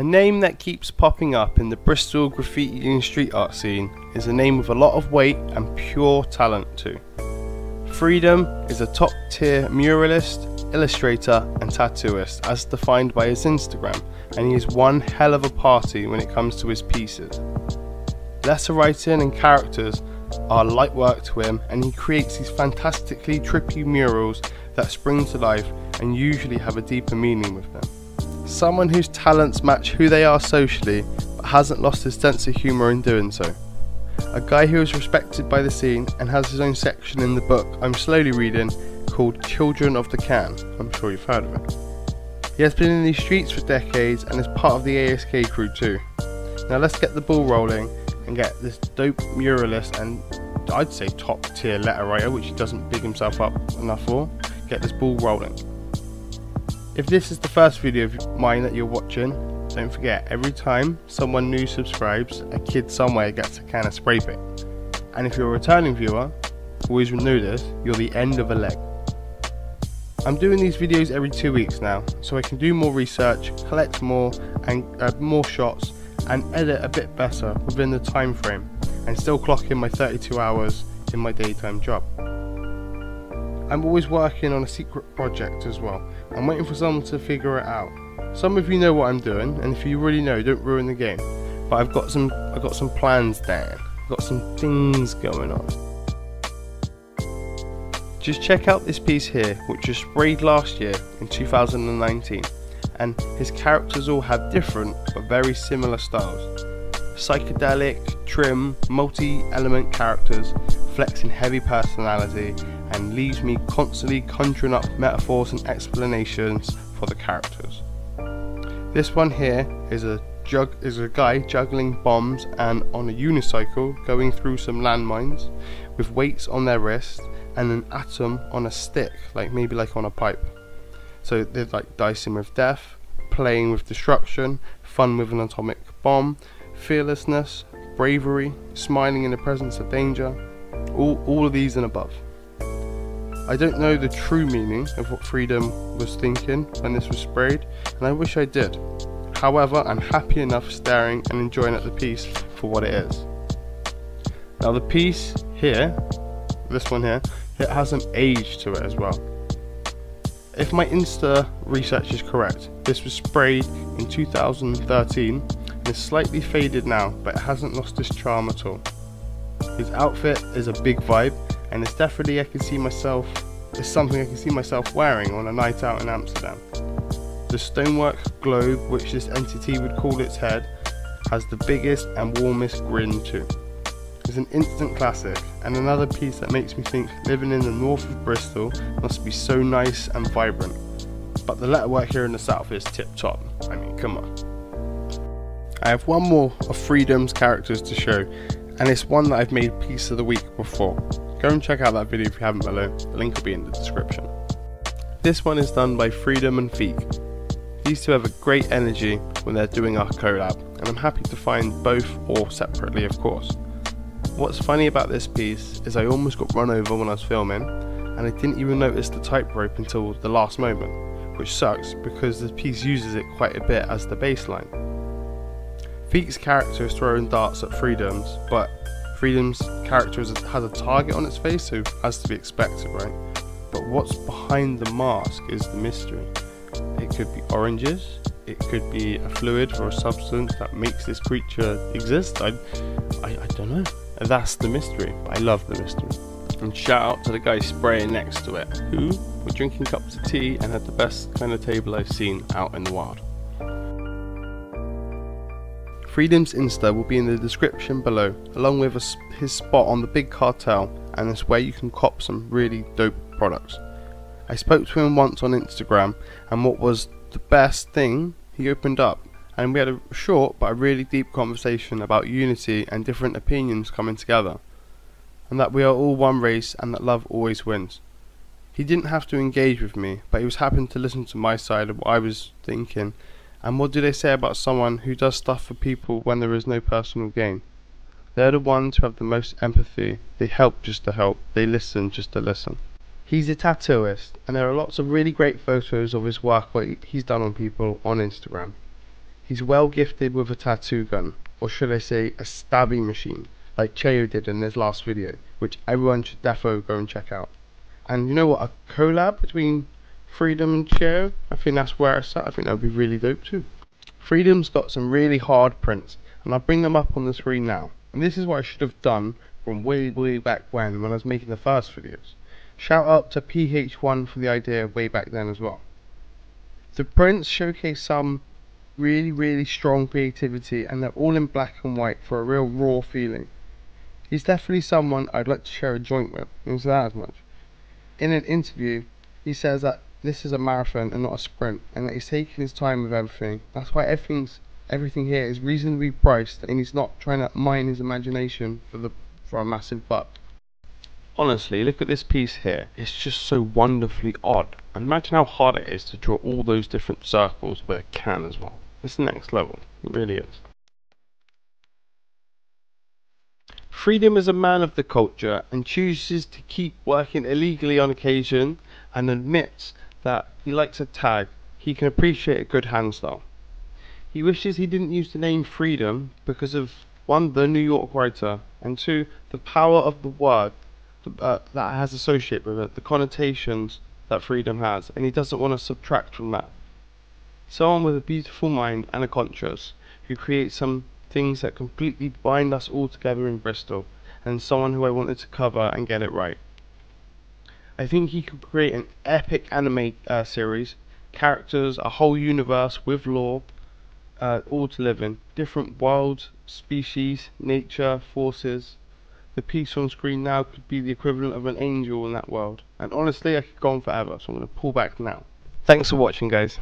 A name that keeps popping up in the Bristol graffiti and street art scene is a name with a lot of weight and pure talent too. Freedom is a top tier muralist, illustrator and tattooist as defined by his Instagram, and he is one hell of a party when it comes to his pieces. Letter writing and characters are light work to him, and he creates these fantastically trippy murals that spring to life and usually have a deeper meaning with them. Someone whose talents match who they are socially, but hasn't lost his sense of humour in doing so. A guy who is respected by the scene and has his own section in the book I'm slowly reading called Children of the Can. I'm sure you've heard of it. He has been in these streets for decades and is part of the ASK crew too. Now let's get the ball rolling and get this dope muralist and I'd say top tier letter writer, which he doesn't big himself up enough for, get this ball rolling. If this is the first video of mine that you're watching, don't forget, every time someone new subscribes, a kid somewhere gets a can of spray paint. And if you're a returning viewer, always know this, you're the end of a leg. I'm doing these videos every 2 weeks now, so I can do more research, collect more and more shots, and edit a bit better within the time frame, and still clock in my 32 hours in my daytime job. I'm always working on a secret project as well. I'm waiting for someone to figure it out. Some of you know what I'm doing, and if you already know, don't ruin the game. But I've got some plans down. I've got some things going on. Just check out this piece here, which was sprayed last year in 2019, and his characters all have different but very similar styles. Psychedelic, trim, multi-element characters, flexing heavy personality, and leaves me constantly conjuring up metaphors and explanations for the characters. This one here is a guy juggling bombs and on a unicycle going through some landmines with weights on their wrist and an atom on a stick, maybe on a pipe. So they're like dicing with death, playing with destruction, fun with an atomic bomb, fearlessness, bravery, smiling in the presence of danger, all of these and above. I don't know the true meaning of what Freedom was thinking when this was sprayed, and I wish I did. However, I'm happy enough staring and enjoying at the piece for what it is. Now the piece here, this one here, it has an age to it as well. If my Insta research is correct, this was sprayed in 2013 and is slightly faded now, but it hasn't lost its charm at all. His outfit is a big vibe, and it's definitely it's something I can see myself wearing on a night out in Amsterdam. The stonework globe, which this entity would call its head, has the biggest and warmest grin too. It's an instant classic, and another piece that makes me think living in the north of Bristol must be so nice and vibrant. But the letterwork here in the south is tip top. I mean, come on. I have one more of Freedom's characters to show, and it's one that I've made piece of the week before. Go and check out that video if you haven't below, the link will be in the description. This one is done by Freedom and Feek. These two have a great energy when they're doing our collab, and I'm happy to find both or separately of course. What's funny about this piece is I almost got run over when I was filming, and I didn't even notice the tightrope until the last moment, which sucks because the piece uses it quite a bit as the baseline. Feek's character is throwing darts at Freedom's, but Freedom's character has a target on its face, so as to be expected, right? But what's behind the mask is the mystery. It could be oranges, it could be a fluid or a substance that makes this creature exist. I don't know. That's the mystery. I love the mystery. And shout out to the guy spraying next to it, who were drinking cups of tea and had the best kind of table I've seen out in the wild. Freedom's Insta will be in the description below, along with his spot on the Big Cartel, and it's where you can cop some really dope products. I spoke to him once on Instagram, and what was the best thing, he opened up, and we had a short but a really deep conversation about unity and different opinions coming together, and that we are all one race and that love always wins. He didn't have to engage with me, but he was happy to listen to my side of what I was thinking. And what do they say about someone who does stuff for people when there is no personal gain? They're the ones who have the most empathy. They help just to help. They listen just to listen. He's a tattooist, and there are lots of really great photos of his work what he's done on people on Instagram. He's well gifted with a tattoo gun, or should I say a stabbing machine, like Cheo did in his last video, which everyone should defo go and check out. And you know what, a collab between Freedom and Cheo, I think that's where it's at. I think that would be really dope too. Freedom's got some really hard prints, and I'll bring them up on the screen now. And this is what I should have done from way back when I was making the first videos. Shout out to PH1 for the idea way back then as well. The prints showcase some really strong creativity, and they're all in black and white for a real raw feeling. He's definitely someone I'd like to share a joint with, and say that as much. In an interview, he says that this is a marathon and not a sprint, and that he's taking his time with everything. That's why everything here is reasonably priced, and he's not trying to mine his imagination for a massive buck. Honestly, look at this piece here. It's just so wonderfully odd. And imagine how hard it is to draw all those different circles with a can as well. It's next level. It really is. Freedom is a man of the culture and chooses to keep working illegally on occasion, and admits that he likes a tag. He can appreciate a good hand style. He wishes he didn't use the name Freedom because of 1, the New York writer, and 2, the power of the word that has associated with it, the connotations that freedom has, and he doesn't want to subtract from that. Someone with a beautiful mind and a conscience, who creates some things that completely bind us all together in Bristol, and someone who I wanted to cover and get it right. I think he could create an epic anime series, characters, a whole universe with lore, all to live in. Different worlds, species, nature, forces. The piece on screen now could be the equivalent of an angel in that world. And honestly, I could go on forever, so I'm going to pull back now. Thanks for watching, guys.